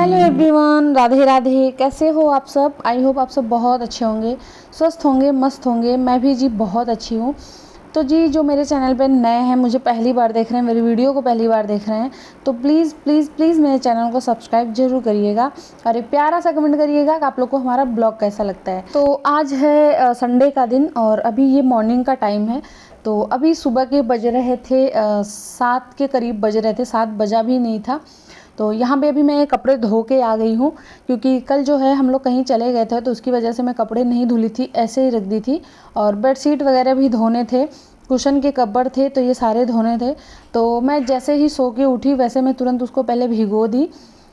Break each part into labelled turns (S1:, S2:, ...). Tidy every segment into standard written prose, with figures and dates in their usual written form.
S1: Hello everyone, Radhe Radhe. कैसे हो आप सब? आई होप आप सब बहुत अच्छे होंगे, स्वस्थ होंगे, मस्त होंगे। मैं भी जी बहुत अच्छी हूँ। तो जी जो मेरे चैनल पे नए हैं, मुझे पहली बार देख रहे हैं, मेरी वीडियो को पहली बार देख रहे हैं, तो प्लीज़ प्लीज़ प्लीज़ मेरे चैनल को सब्सक्राइब जरूर करिएगा और एक प्यारा सा कमेंट करिएगा कि आप लोग को हमारा ब्लॉग कैसा लगता है। तो आज है संडे का दिन और अभी ये मॉर्निंग का टाइम है। तो अभी सुबह के बज रहे थे 7 के करीब बज रहे थे, 7 बजा भी नहीं था। तो यहाँ पे अभी मैं कपड़े धो के आ गई हूँ, क्योंकि कल जो है हम लोग कहीं चले गए थे, तो उसकी वजह से मैं कपड़े नहीं धुली थी, ऐसे ही रख दी थी। और बेडशीट वगैरह भी धोने थे, कुशन के कवर थे, तो ये सारे धोने थे। तो मैं जैसे ही सो के उठी वैसे मैं तुरंत उसको पहले भिगो दी।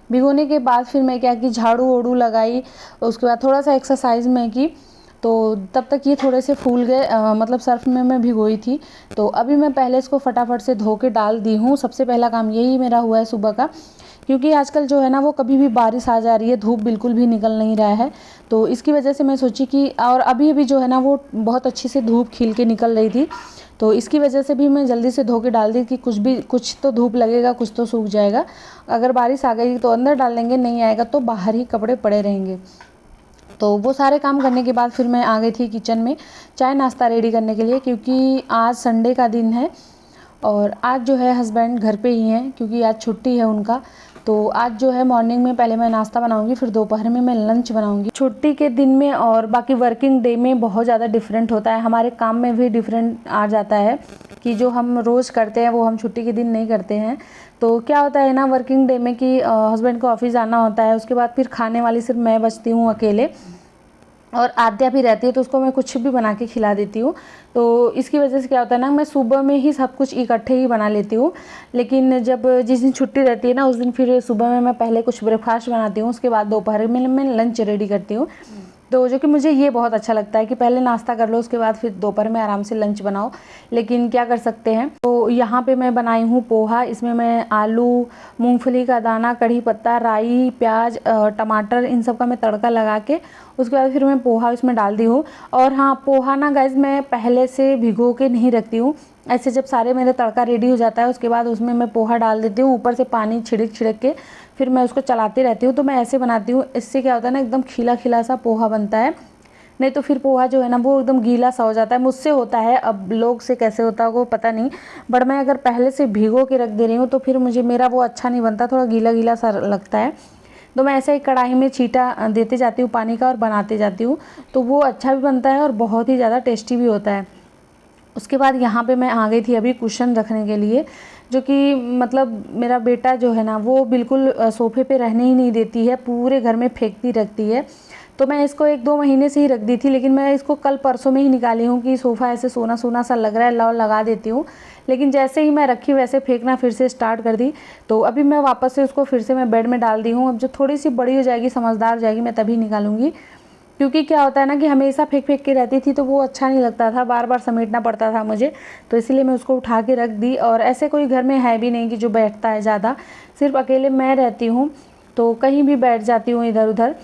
S1: भिगोने के बाद फिर मैं क्या कि झाड़ू ओड़ू लगाई, उसके बाद थोड़ा सा एक्सरसाइज मैं की। तो तब तक ये थोड़े से फूल गए, मतलब सर्फ में मैं भिगोई थी। तो अभी मैं पहले इसको फटाफट से धो के डाल दी हूँ। सबसे पहला काम यही मेरा हुआ है सुबह का, क्योंकि आजकल जो है ना वो कभी भी बारिश आ जा रही है, धूप बिल्कुल भी निकल नहीं रहा है। तो इसकी वजह से मैं सोची कि और अभी अभी जो है ना वो बहुत अच्छी से धूप खिल के निकल रही थी, तो इसकी वजह से भी मैं जल्दी से धो के डाल दी कि कुछ तो धूप लगेगा, कुछ तो सूख जाएगा। अगर बारिश आ गई तो अंदर डाल देंगे, नहीं आएगा तो बाहर ही कपड़े पड़े रहेंगे। तो वो सारे काम करने के बाद फिर मैं आ गई थी किचन में चाय नाश्ता रेडी करने के लिए, क्योंकि आज संडे का दिन है और आज जो है हस्बैंड घर पे ही हैं, क्योंकि आज छुट्टी है उनका। तो आज जो है मॉर्निंग में पहले मैं नाश्ता बनाऊंगी, फिर दोपहर में मैं लंच बनाऊंगी। छुट्टी के दिन में और बाकी वर्किंग डे में बहुत ज़्यादा डिफरेंट होता है, हमारे काम में भी डिफरेंट आ जाता है कि जो हम रोज़ करते हैं वो हम छुट्टी के दिन नहीं करते हैं। तो क्या होता है ना वर्किंग डे में कि हस्बैंड को ऑफिस जाना होता है, उसके बाद फिर खाने वाली सिर्फ मैं बचती हूँ अकेले, और आद्या भी रहती है, तो उसको मैं कुछ भी बना के खिला देती हूँ। तो इसकी वजह से क्या होता है ना, मैं सुबह में ही सब कुछ इकट्ठे ही बना लेती हूँ। लेकिन जब जिस दिन छुट्टी रहती है ना उस दिन फिर सुबह में मैं पहले कुछ ब्रेकफास्ट बनाती हूँ, उसके बाद दोपहर में मैं लंच रेडी करती हूँ। तो जो कि मुझे ये बहुत अच्छा लगता है कि पहले नाश्ता कर लो, उसके बाद फिर दोपहर में आराम से लंच बनाओ। लेकिन क्या कर सकते हैं। तो यहाँ पे मैं बनाई हूँ पोहा। इसमें मैं आलू, मूंगफली का दाना, कढ़ी पत्ता, राई, प्याज, टमाटर, इन सब का मैं तड़का लगा के उसके बाद फिर मैं पोहा इसमें डाल दी हूँ। और हाँ, पोहा ना गाइस मैं पहले से भिगो के नहीं रखती हूँ, ऐसे जब सारे मेरे तड़का रेडी हो जाता है उसके बाद उसमें मैं पोहा डाल देती हूँ, ऊपर से पानी छिड़क छिड़क के फिर मैं उसको चलाती रहती हूँ। तो मैं ऐसे बनाती हूँ, इससे क्या होता है ना एकदम खिला खिला सा पोहा बनता है। नहीं तो फिर पोहा जो है ना वो एकदम गीला सा हो जाता है। मुझसे होता है, अब लोग से कैसे होता है वो पता नहीं, बट मैं अगर पहले से भिगो के रख दे रही हूँ तो फिर मुझे मेरा वो अच्छा नहीं बनता, थोड़ा गीला गीला सा लगता है। तो मैं ऐसे ही कढ़ाई में छींटा देते जाती हूँ पानी का और बनाते जाती हूँ, तो वो अच्छा भी बनता है और बहुत ही ज़्यादा टेस्टी भी होता है। उसके बाद यहाँ पे मैं आ गई थी अभी कुशन रखने के लिए, जो कि मतलब मेरा बेटा जो है ना वो बिल्कुल सोफ़े पे रहने ही नहीं देती है, पूरे घर में फेंकती रखती है। तो मैं इसको 1-2 महीने से ही रख दी थी, लेकिन मैं इसको कल परसों में ही निकाली हूँ कि सोफ़ा ऐसे सोना सोना सा लग रहा है, लाओ लगा देती हूँ। लेकिन जैसे ही मैं रखी वैसे फेंकना फिर से स्टार्ट कर दी। तो अभी मैं वापस से उसको फिर से मैं बेड में डाल दी हूँ। अब जब थोड़ी सी बड़ी हो जाएगी, समझदार हो जाएगी, मैं तभी निकालूंगी। क्योंकि क्या होता है ना कि हमेशा फेंक फेंक के रहती थी तो वो अच्छा नहीं लगता था, बार बार समेटना पड़ता था मुझे। तो इसीलिए मैं उसको उठा के रख दी। और ऐसे कोई घर में है भी नहीं कि जो बैठता है ज़्यादा, सिर्फ अकेले मैं रहती हूँ, तो कहीं भी बैठ जाती हूँ इधर उधर।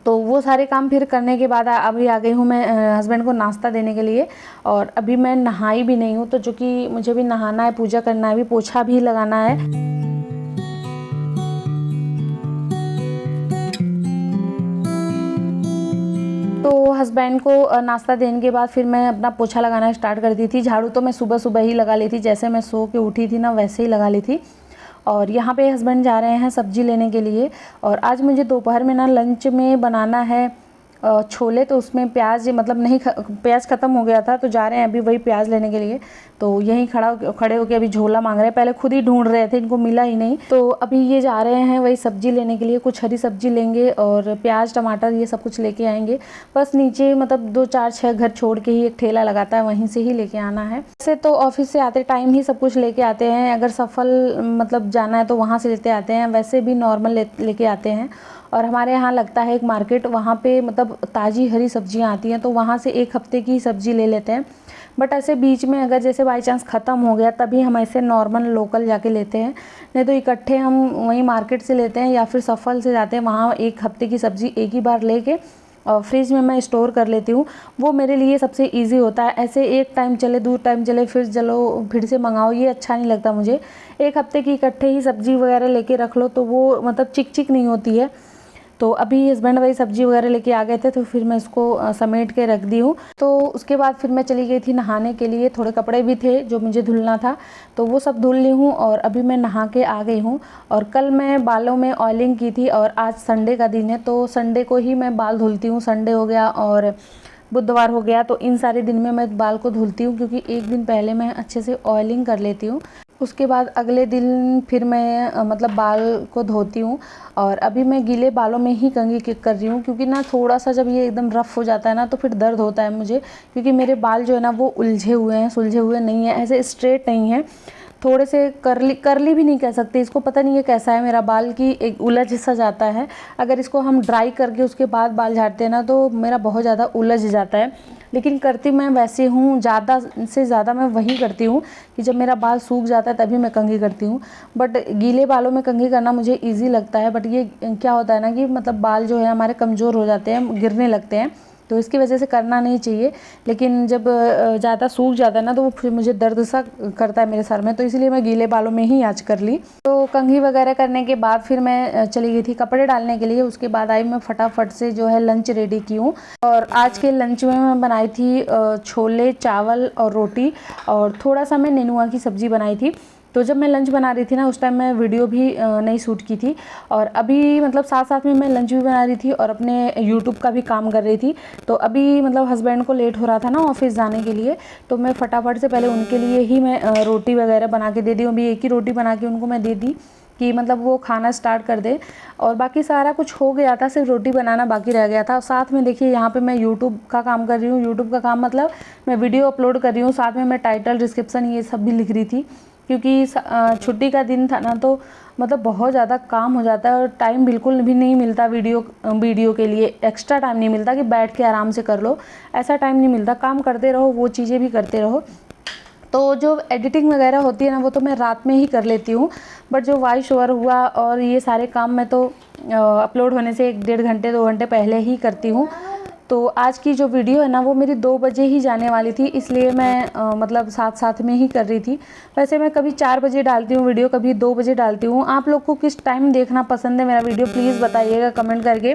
S1: तो वो सारे काम फिर करने के बाद अभी आ गई हूँ मैं हस्बैंड को नाश्ता देने के लिए। और अभी मैं नहाई भी नहीं हूँ, तो जो कि मुझे भी नहाना है, पूजा करना है, भी पोछा भी लगाना है। तो हस्बैंड को नाश्ता देने के बाद फिर मैं अपना पोछा लगाना स्टार्ट कर दी थी। झाड़ू तो मैं सुबह सुबह ही लगा ली थी, जैसे मैं सो के उठी थी ना वैसे ही लगा ली थी। और यहाँ पे हस्बैंड जा रहे हैं सब्जी लेने के लिए, और आज मुझे दोपहर में ना लंच में बनाना है छोले। तो उसमें प्याज मतलब नहीं प्याज ख़त्म हो गया था, तो जा रहे हैं अभी वही प्याज लेने के लिए। तो यहीं खड़े होके अभी झोला मांग रहे हैं, पहले खुद ही ढूंढ रहे थे, इनको मिला ही नहीं। तो अभी ये जा रहे हैं वही सब्जी लेने के लिए, कुछ हरी सब्जी लेंगे और प्याज टमाटर ये सब कुछ लेके आएंगे। बस नीचे मतलब 2-4-6 घर छोड़ के ही एक ठेला लगाता है, वहीं से ही लेके आना है। वैसे तो ऑफिस से आते टाइम ही सब कुछ लेके आते हैं, अगर सफल मतलब जाना है तो वहाँ से लेते आते हैं, वैसे भी नॉर्मल लेके आते हैं। और हमारे यहाँ लगता है एक मार्केट, वहाँ पे मतलब ताज़ी हरी सब्जियाँ आती हैं, तो वहाँ से एक हफ्ते की सब्ज़ी ले लेते हैं। बट ऐसे बीच में अगर जैसे बाई चांस ख़त्म हो गया तभी हम ऐसे नॉर्मल लोकल जाके लेते हैं, नहीं तो इकट्ठे हम वहीं मार्केट से लेते हैं या फिर सफल से जाते हैं, वहाँ एक हफ्ते की सब्ज़ी एक ही बार लेके फ्रिज में मैं स्टोर कर लेती हूँ। वो मेरे लिए सबसे ईज़ी होता है। ऐसे एक टाइम चले, दूर टाइम चले, फिर चलो फिर से मंगाओ, ये अच्छा नहीं लगता मुझे। एक हफ्ते की इकट्ठे ही सब्ज़ी वगैरह लेके रख लो तो वो मतलब चिक चिक नहीं होती है। तो अभी हस्बैंड वही सब्ज़ी वगैरह लेके आ गए थे तो फिर मैं इसको समेट के रख दी हूँ। तो उसके बाद फिर मैं चली गई थी नहाने के लिए। थोड़े कपड़े भी थे जो मुझे धुलना था, तो वो सब धुल ली हूँ और अभी मैं नहा के आ गई हूँ। और कल मैं बालों में ऑयलिंग की थी और आज संडे का दिन है, तो संडे को ही मैं बाल धुलती हूँ। संडे हो गया और बुधवार हो गया, तो इन सारे दिन में मैं बाल को धुलती हूँ, क्योंकि एक दिन पहले मैं अच्छे से ऑयलिंग कर लेती हूँ। उसके बाद अगले दिन फिर मैं मतलब बाल को धोती हूँ। और अभी मैं गीले बालों में ही कंघी कर रही हूँ, क्योंकि ना थोड़ा सा जब ये एकदम रफ़ हो जाता है ना तो फिर दर्द होता है मुझे, क्योंकि मेरे बाल जो है ना वो उलझे हुए हैं, सुलझे हुए नहीं है, ऐसे स्ट्रेट नहीं है, थोड़े से करली भी नहीं कह सकते इसको, पता नहीं ये कैसा है मेरा बाल की एक उलझ सा जाता है। अगर इसको हम ड्राई करके उसके बाद बाल झाड़ते हैं ना तो मेरा बहुत ज़्यादा उलझ जाता है। लेकिन करती मैं वैसे हूँ, ज़्यादा से ज़्यादा मैं वही करती हूँ कि जब मेरा बाल सूख जाता है तभी मैं कंघी करती हूँ। बट गीले बालों में कंघी करना मुझे ईजी लगता है। बट ये क्या होता है ना कि मतलब बाल जो है हमारे कमज़ोर हो जाते हैं, गिरने लगते हैं, तो इसकी वजह से करना नहीं चाहिए। लेकिन जब ज़्यादा सूख जाता है ना तो वो फिर मुझे दर्द सा करता है मेरे सर में, तो इसलिए मैं गीले बालों में ही आज कर ली। तो कंघी वगैरह करने के बाद फिर मैं चली गई थी कपड़े डालने के लिए। उसके बाद आई मैं फटाफट से जो है लंच रेडी की हूँ। और आज के लंच में मैं बनाई थी छोले, चावल और रोटी, और थोड़ा सा मैं नेनुआ की सब्ज़ी बनाई थी। तो जब मैं लंच बना रही थी ना उस टाइम मैं वीडियो भी नहीं शूट की थी, और अभी मतलब साथ साथ में मैं लंच भी बना रही थी और अपने यूट्यूब का भी काम कर रही थी। तो अभी मतलब हस्बैंड को लेट हो रहा था ना ऑफिस जाने के लिए, तो मैं फटाफट से पहले उनके लिए ही मैं रोटी वगैरह बना के दे दी हूँ। अभी एक ही रोटी बना के उनको मैं दे दी कि मतलब वो खाना स्टार्ट कर दे, और बाकी सारा कुछ हो गया था, सिर्फ रोटी बनाना बाकी रह गया था। साथ में देखिए यहाँ पे मैं यूट्यूब का काम कर रही हूँ। यूट्यूब का काम मतलब मैं वीडियो अपलोड कर रही हूँ, साथ में मैं टाइटल, डिस्क्रिप्शन ये सब भी लिख रही थी, क्योंकि छुट्टी का दिन था ना तो मतलब बहुत ज़्यादा काम हो जाता है और टाइम बिल्कुल भी नहीं मिलता वीडियो के लिए। एक्स्ट्रा टाइम नहीं मिलता कि बैठ के आराम से कर लो, ऐसा टाइम नहीं मिलता। काम करते रहो, वो चीज़ें भी करते रहो। तो जो एडिटिंग वगैरह होती है ना वो तो मैं रात में ही कर लेती हूँ, बट जो वॉइस ओवर हुआ और ये सारे काम मैं तो अपलोड होने से 1-1.5 घंटे 2 घंटे पहले ही करती हूँ। तो आज की जो वीडियो है ना वो मेरी 2 बजे ही जाने वाली थी, इसलिए मैं मतलब साथ साथ में ही कर रही थी। वैसे मैं कभी 4 बजे डालती हूँ वीडियो, कभी 2 बजे डालती हूँ। आप लोग को किस टाइम देखना पसंद है मेरा वीडियो, प्लीज़ बताइएगा कमेंट करके,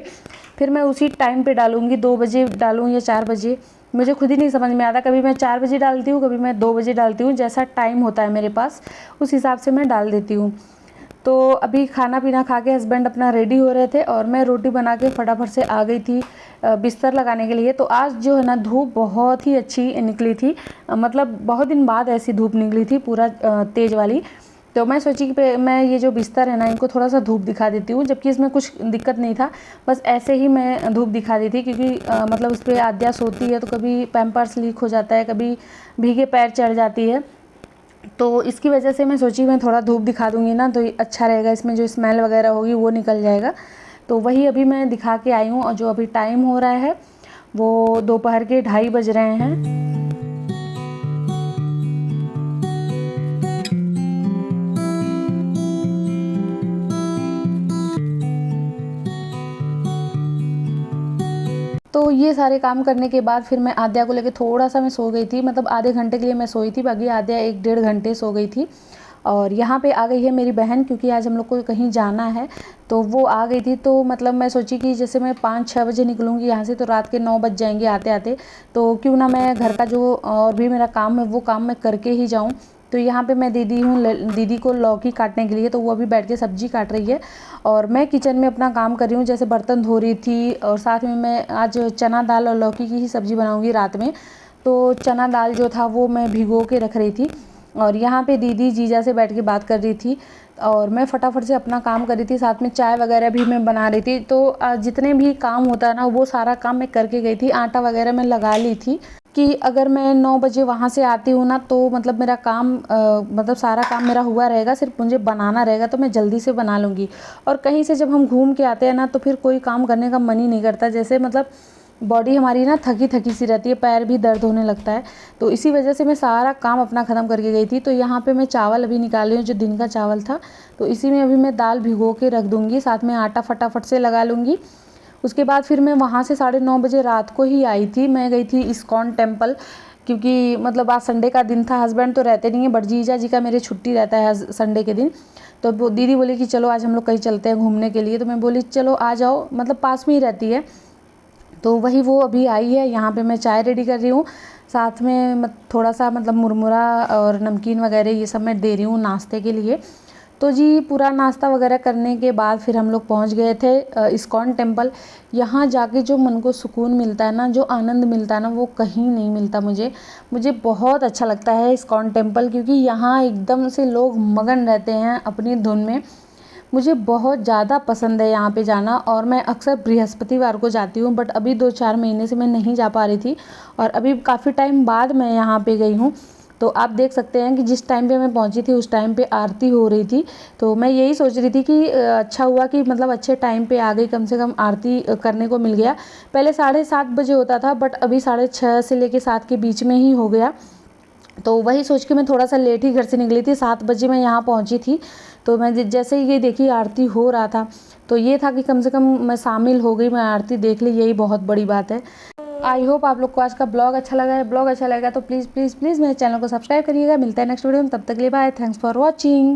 S1: फिर मैं उसी टाइम पे डालूँगी। 2 बजे डालूँ या 4 बजे, मुझे खुद ही नहीं समझ में आता। कभी मैं 4 बजे डालती हूँ, कभी मैं 2 बजे डालती हूँ, जैसा टाइम होता है मेरे पास उस हिसाब से मैं डाल देती हूँ। तो अभी खाना पीना खा के हस्बैंड अपना रेडी हो रहे थे और मैं रोटी बना के फटाफट से आ गई थी बिस्तर लगाने के लिए। तो आज जो है ना धूप बहुत ही अच्छी निकली थी, मतलब बहुत दिन बाद ऐसी धूप निकली थी पूरा तेज़ वाली। तो मैं सोची कि मैं ये जो बिस्तर है ना इनको थोड़ा सा धूप दिखा देती हूँ, जबकि इसमें कुछ दिक्कत नहीं था, बस ऐसे ही मैं धूप दिखा दी थी, क्योंकि मतलब उस पर आद्या सोती है तो कभी पैम्पर्स लीक हो जाता है, कभी भीगे पैर चढ़ जाती है, तो इसकी वजह से मैं सोची मैं थोड़ा धूप दिखा दूँगी ना तो अच्छा रहेगा, इसमें जो स्मेल वगैरह होगी वो निकल जाएगा। तो वही अभी मैं दिखा के आई हूँ। और जो अभी टाइम हो रहा है वो दोपहर के 2:30 बज रहे हैं। तो ये सारे काम करने के बाद फिर मैं आद्या को लेके थोड़ा सा मैं सो गई थी, मतलब आधे घंटे के लिए मैं सोई थी, बाकी आद्या 1-1.5 घंटे सो गई थी। और यहाँ पे आ गई है मेरी बहन, क्योंकि आज हम लोग को कहीं जाना है, तो वो आ गई थी। तो मतलब मैं सोची कि जैसे मैं 5-6 बजे निकलूँगी यहाँ से तो रात के 9 बज जाएंगे आते आते, तो क्यों ना मैं घर का जो और भी मेरा काम है वो काम मैं करके ही जाऊँ। तो यहाँ पे मैं दीदी को लौकी काटने के लिए, तो वो अभी बैठ के सब्ज़ी काट रही है और मैं किचन में अपना काम कर रही हूँ, जैसे बर्तन धो रही थी। और साथ में मैं आज चना दाल और लौकी की ही सब्ज़ी बनाऊँगी रात में, तो चना दाल जो था वो मैं भिगो के रख रही थी। और यहाँ पे दीदी जीजा से बैठ के बात कर रही थी और मैं फटाफट से अपना काम कर रही थी, साथ में चाय वगैरह भी मैं बना रही थी। तो जितने भी काम होता है ना वो सारा काम मैं करके गई थी। आटा वगैरह मैं लगा ली थी कि अगर मैं 9 बजे वहाँ से आती हूँ ना तो मतलब मेरा काम मतलब सारा काम मेरा हुआ रहेगा, सिर्फ मुझे बनाना रहेगा, तो मैं जल्दी से बना लूँगी। और कहीं से जब हम घूम के आते हैं ना तो फिर कोई काम करने का मन ही नहीं करता, जैसे मतलब बॉडी हमारी ना थकी थकी सी रहती है, पैर भी दर्द होने लगता है। तो इसी वजह से मैं सारा काम अपना ख़त्म करके गई थी। तो यहाँ पे मैं चावल अभी निकाल रही हूँ, जो दिन का चावल था, तो इसी में अभी मैं दाल भिगो के रख दूँगी, साथ में आटा फटाफट से लगा लूँगी। उसके बाद फिर मैं वहाँ से 9:30 बजे रात को ही आई थी। मैं गई थी इस्कॉन टेम्पल, क्योंकि मतलब आज संडे का दिन था। हस्बैंड तो रहते नहीं है, बट जीजा जी का मेरे छुट्टी रहता है संडे के दिन। तो वो दीदी बोली कि चलो आज हम लोग कहीं चलते हैं घूमने के लिए। तो मैं बोली चलो आ जाओ, मतलब पास में ही रहती है। तो वही वो अभी आई है। यहाँ पे मैं चाय रेडी कर रही हूँ, साथ में थोड़ा सा मतलब मुरमुरा और नमकीन वगैरह ये सब मैं दे रही हूँ नाश्ते के लिए। तो जी पूरा नाश्ता वगैरह करने के बाद फिर हम लोग पहुँच गए थे इस्कॉन टेम्पल। यहाँ जाके जो मन को सुकून मिलता है ना, जो आनंद मिलता है ना, वो कहीं नहीं मिलता। मुझे बहुत अच्छा लगता है इस्कॉन टेम्पल, क्योंकि यहाँ एकदम से लोग मगन रहते हैं अपनी धुन में। मुझे बहुत ज़्यादा पसंद है यहाँ पे जाना, और मैं अक्सर बृहस्पतिवार को जाती हूँ, बट अभी 2-4 महीने से मैं नहीं जा पा रही थी, और अभी काफ़ी टाइम बाद मैं यहाँ पे गई हूँ। तो आप देख सकते हैं कि जिस टाइम पे मैं पहुँची थी उस टाइम पे आरती हो रही थी। तो मैं यही सोच रही थी कि अच्छा हुआ कि मतलब अच्छे टाइम पे आ गई, कम से कम आरती करने को मिल गया। पहले 7:30 बजे होता था, बट अभी 6:30 से लेके 7 के बीच में ही हो गया। तो वही सोच के मैं थोड़ा सा लेट ही घर से निकली थी। 7 बजे मैं यहाँ पहुँची थी। तो मैं जैसे ही ये देखी आरती हो रहा था, तो ये था कि कम से कम मैं शामिल हो गई, मैं आरती देख ली, यही बहुत बड़ी बात है। आई होप आप लोग को आज का ब्लॉग अच्छा लगा है। ब्लॉग अच्छा लगा तो प्लीज़ प्लीज़ प्लीज़ मेरे चैनल को सब्सक्राइब करिएगा। मिलता है नेक्स्ट वीडियो में, तब तक के लिए बाय। Thanks for watching.